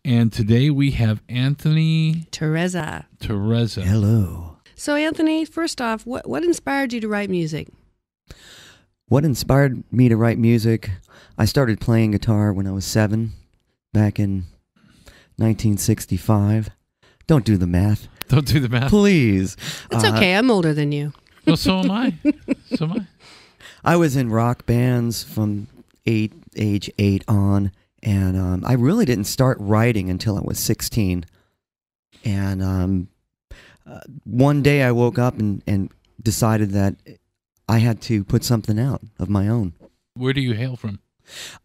And today we have Anthony Terrezza. Hello. So, Anthony, first off, what inspired you to write music? What inspired me to write music? I started playing guitar when I was 7, back in 1965. Don't do the math. Don't do the math. Please. It's okay. I'm older than you. Well, so am I. So am I. I was in rock bands from age 8 on, and I really didn't start writing until I was 16. And one day I woke up and decided that I had to put something out of my own. Where do you hail from?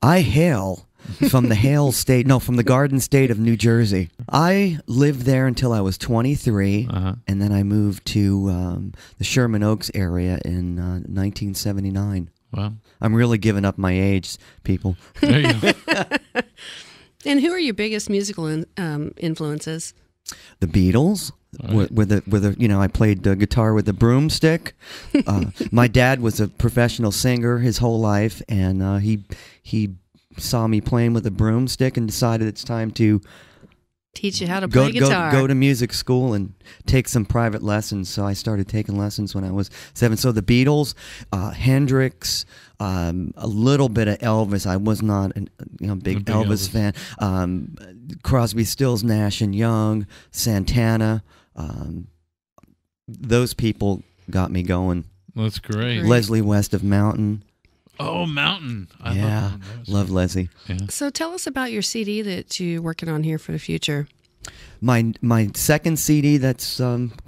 I hail from the Garden State of New Jersey. I lived there until I was 23, and then I moved to the Sherman Oaks area in 1979. Wow. I'm really giving up my age, people. There you go. And who are your biggest musical influences? The Beatles. Right. With I played the guitar with the broomstick. My dad was a professional singer his whole life, and he saw me playing with a broomstick and decided it's time to teach you how to play guitar. Go to music school and take some private lessons. So I started taking lessons when I was 7. So the Beatles, Hendrix, a little bit of Elvis. I was not a big Elvis fan. Crosby, Stills, Nash and Young, Santana. Those people got me going. That's great. Leslie West of Mountain. Oh, Mountain. I love Leslie. Yeah. So tell us about your CD that you're working on here for the future. My second CD that's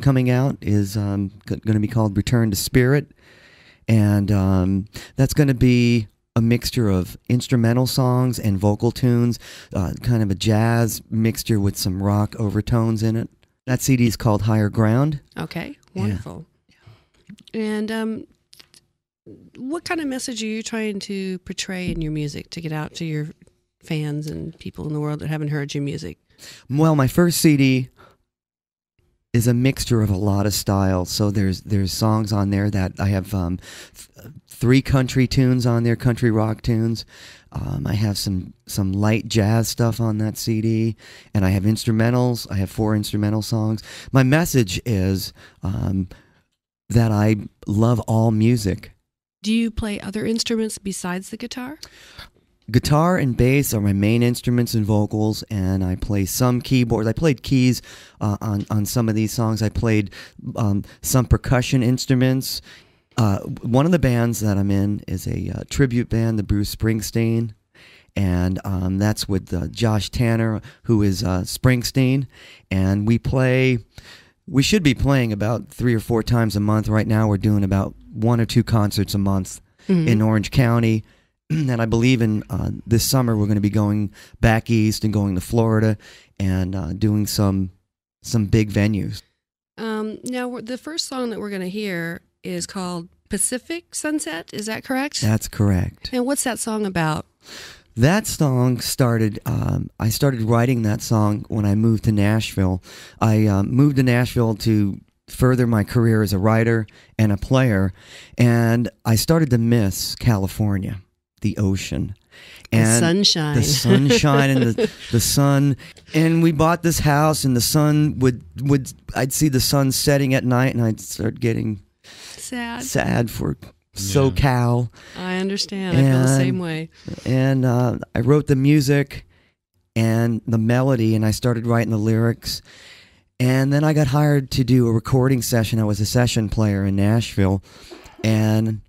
coming out is going to be called Return to Spirit, and that's going to be a mixture of instrumental songs and vocal tunes, kind of a jazz mixture with some rock overtones in it. That CD is called Higher Ground. Okay, wonderful. Yeah. And what kind of message are you trying to portray in your music to get out to your fans and people in the world that haven't heard your music? Well, my first CD is a mixture of a lot of styles. So there's songs on there that I have 3 country tunes on there, country rock tunes. I have some light jazz stuff on that CD, and I have instrumentals. I have 4 instrumental songs. My message is that I love all music. Do you play other instruments besides the guitar? Guitar and bass are my main instruments and vocals, and I play some keyboards. I played keys on some of these songs. I played some percussion instruments. One of the bands that I'm in is a tribute band, the Bruce Springsteen, and that's with Josh Tanner, who is Springsteen, and we should be playing about 3 or 4 times a month. Right now we're doing about 1 or 2 concerts a month in Orange County. And I believe in this summer we're going to be going back east and going to Florida and doing some big venues. Now, the first song that we're going to hear is called Pacific Sunset. Is that correct? That's correct. And what's that song about? That song started, I started writing that song when I moved to Nashville. I moved to Nashville to further my career as a writer and a player, and I started to miss California, the ocean. And the sunshine and the sun. And we bought this house, and the sun I'd see the sun setting at night, and I'd start getting sad for SoCal. I understand. I feel the same way. And I wrote the music and the melody, and I started writing the lyrics. And then I got hired to do a recording session. I was a session player in Nashville, and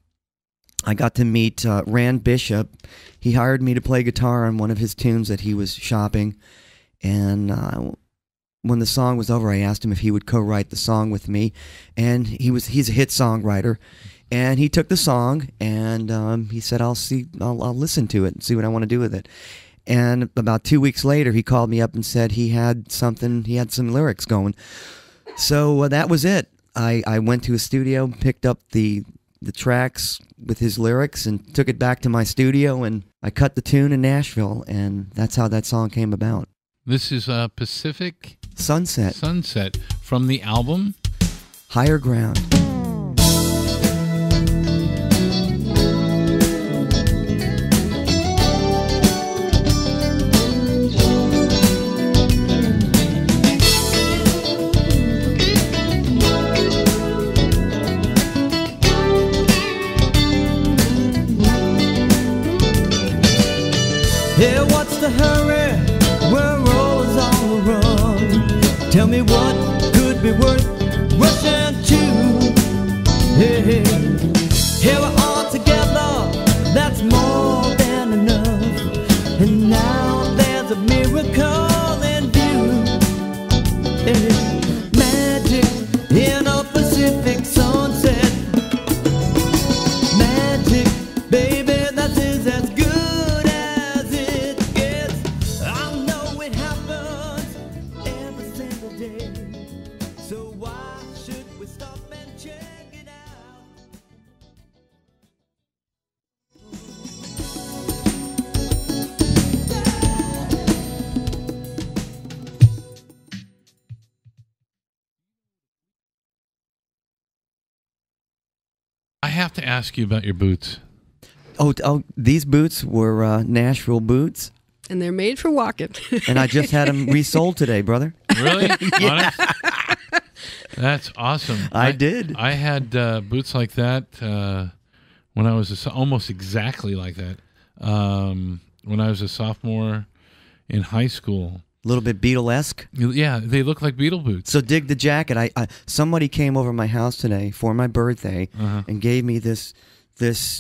I got to meet Rand Bishop. He hired me to play guitar on one of his tunes that he was shopping. And when the song was over, I asked him if he would co-write the song with me. And he's a hit songwriter. And he took the song, and he said, I'll listen to it and see what I want to do with it. And about 2 weeks later, he called me up and said he had some lyrics going. So that was it. I went to a studio, picked up the tracks with his lyrics, and took it back to my studio, and I cut the tune in Nashville, and that's how that song came about. This is Pacific Sunset from the album Higher Ground. Hey, what's the hurry? We're always on the run. Tell me what could be worth rushing to. Hey, hey, here we're all together. That's more than enough. And now there's a miracle in view. Hey, magic in a Pacific sunset. Magic, baby, that is as good as it gets. I know it happens every single day. So why should we stop and check it out? I have to ask you about your boots. Oh, these boots were Nashville boots, And they're made for walking. and I just had them resold today, brother. Really? Honest? That's awesome. I did. I had boots like that when I was almost exactly like that when I was a sophomore in high school. A little bit Beatle-esque. Yeah, they look like Beetle boots. So dig the jacket. I somebody came over my house today for my birthday and gave me this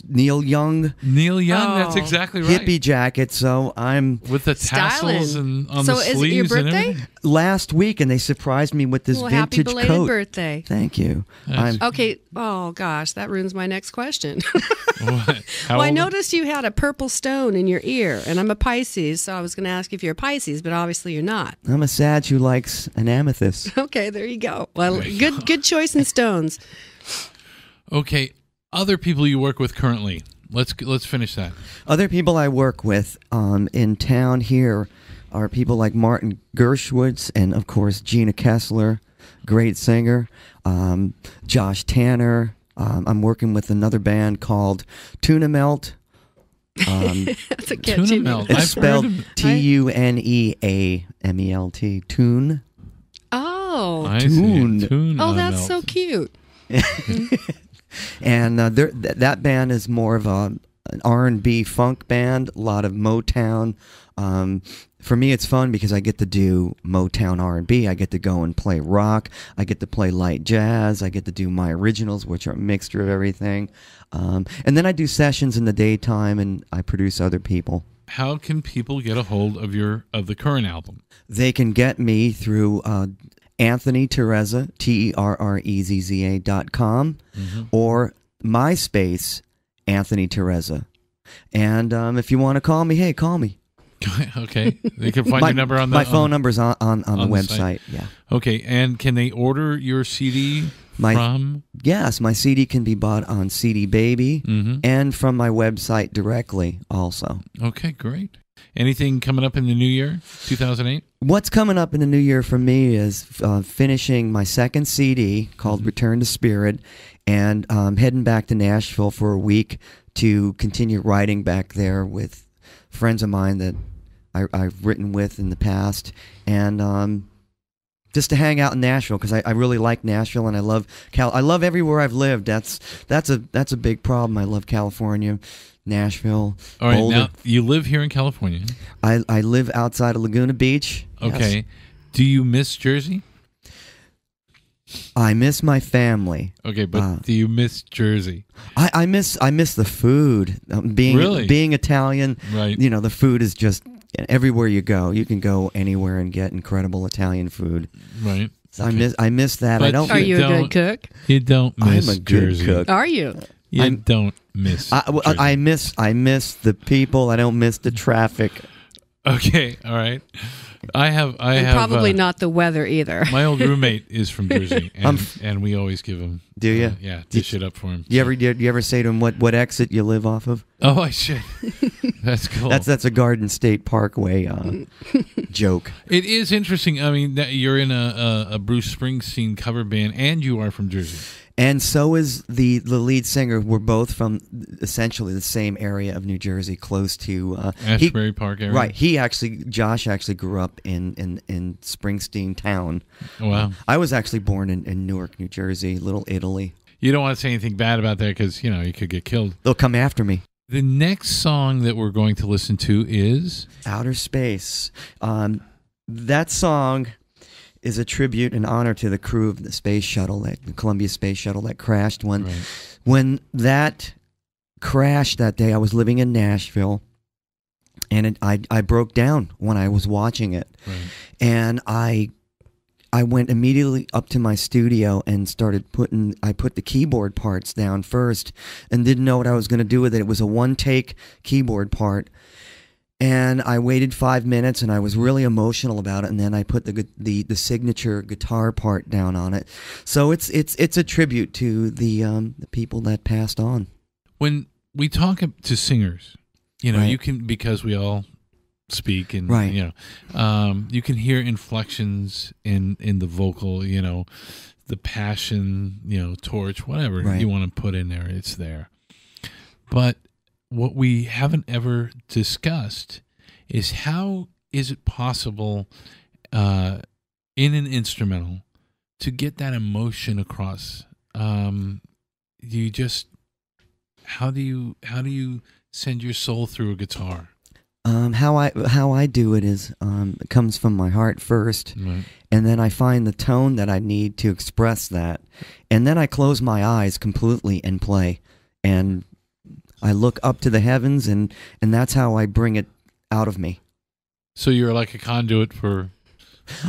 Neil Young Neil Young, Oh. that's exactly right. hippie jacket. So I'm With the tassels Styling. and on So the is it sleeves your and birthday? everything. last week, and they surprised me with this Well, happy vintage belated coat. birthday. Thank you. That's- Okay. Oh, gosh. That ruins my next question. What? How Well, I old- noticed you had a purple stone in your ear, and I'm a Pisces, so I was going to ask if you're a Pisces, but obviously you're not. I'm a Sag who likes an amethyst. Okay, there you go. Well, There you good choice in stones. Okay, other people you work with currently. Let's finish that. Other people I work with in town here are people like Martin Gershwitz and, of course, Gina Kessler, great singer, Josh Tanner. I'm working with another band called Tuna Melt. That's a catchy Tuna name. melt. It's I've spelled heard of- Tuneamelt. Tune. Oh. I Tune. see. Tune. Oh, that's melt. so cute. And that band is more of an R&B funk band, a lot of Motown. For me, it's fun because I get to do Motown R&B. I get to go and play rock. I get to play light jazz. I get to do my originals, which are a mixture of everything. And then I do sessions in the daytime, and I produce other people. How can people get a hold of the current album? They can get me through Anthony Terrezza, TERREZZA.com, or MySpace, Anthony Terrezza. And if you want to call me, hey, call me. Okay, they can find your number on the my phone number's on the the website. site. Yeah. Okay, and can they order your CD from? Yes, my CD can be bought on CD Baby and from my website directly also. Okay, great. Anything coming up in the new year, 2008? What's coming up in the new year for me is finishing my second CD called Return to Spirit, and heading back to Nashville for a week to continue writing back there with friends of mine that I've written with in the past, and just to hang out in Nashville because I really like Nashville, and I love I love everywhere I've lived. That's a big problem. I love California, Nashville. All right, Boulder. now you live here in California. I live outside of Laguna Beach. Okay. Yes. Do you miss Jersey? I miss my family. Okay, but do you miss Jersey? I miss the food. Being Italian, Right. You know, the food is just everywhere you go. You can go anywhere and get incredible Italian food. Right. So I miss that. I But don't. Are you a don't- good cook? You don't miss I'm a good Jersey. cook. Are you? You don't miss Jersey. I miss the people. I don't miss the traffic. Okay, all right. I have Probably not the weather either. My old roommate is from Jersey, and we always give him. Do you? Yeah, dish it up for him. You ever say to him what exit you live off of? Oh, I should. That's cool. That's a Garden State Parkway joke. It is interesting. I mean, that you're in a Bruce Springsteen cover band, and you are from Jersey. And so is the lead singer. We're both from essentially the same area of New Jersey, close to Ashbury Park area. Right. Josh actually grew up in Springsteen town. Wow. I was actually born in Newark, New Jersey, Little Italy. You don't want to say anything bad about that because, you could get killed. They'll come after me. The next song that we're going to listen to is Outer Space. That song is a tribute and honor to the crew of the space shuttle, the Columbia space shuttle that crashed. When that crashed that day, I was living in Nashville, and I broke down when I was watching it. Right. And I went immediately up to my studio and I put the keyboard parts down first and didn't know what I was going to do with it. It was a one-take keyboard part. And I waited 5 minutes, and I was really emotional about it. And then I put the signature guitar part down on it. So it's a tribute to the people that passed on. When we talk to singers, Right. you can, because we all speak, and Right. you can hear inflections in the vocal, the passion, torch, whatever Right. you want to put in there, it's there. But what we haven't ever discussed is how is it possible in an instrumental to get that emotion across? How do you send your soul through a guitar? How I do it is it comes from my heart first, Right. and then I find the tone that I need to express that, and then I close my eyes completely and play, and I look up to the heavens, and that's how I bring it out of me. So you're like a conduit for...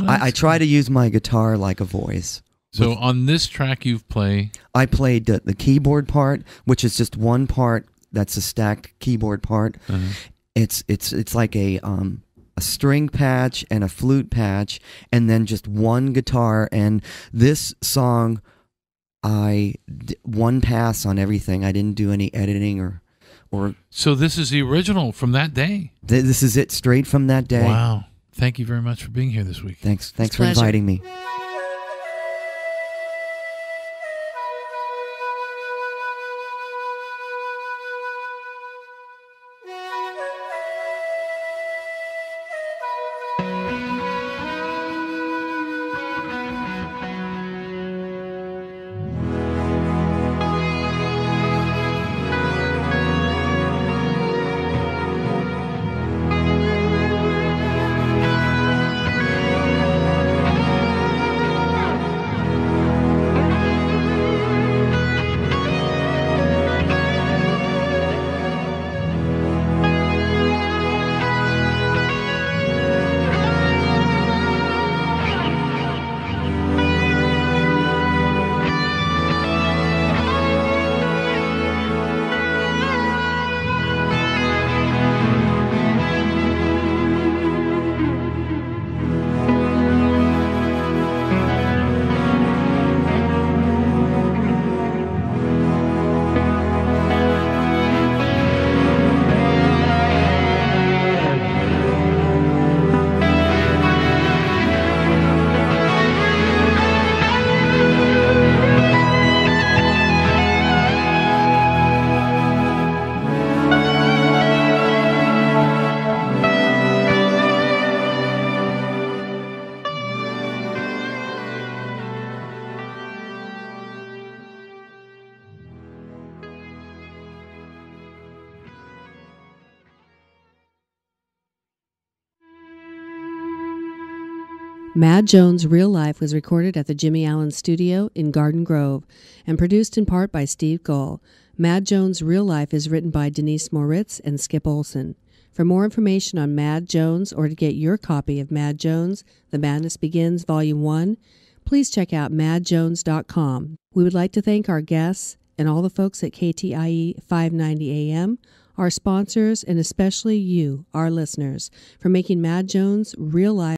I try to use my guitar like a voice. So on this track you've played... I played the keyboard part, which is just one part that's a stacked keyboard part. Uh-huh. It's like a string patch and a flute patch, and then just one guitar. And this song, one pass on everything. I didn't do any editing or. So this is the original from that day. This is it straight from that day. Wow! Thank you very much for being here this week. Thanks for pleasure. inviting me. Mad Jones' Real Life was recorded at the Jimmy Allen Studio in Garden Grove and produced in part by Steve Gull. Mad Jones' Real Life is written by Denise Moritz and Skip Olson. For more information on Mad Jones or to get your copy of Mad Jones, The Madness Begins, Volume 1, please check out madjones.com. We would like to thank our guests and all the folks at KTIE 590 AM, our sponsors, and especially you, our listeners, for making Mad Jones' Real Life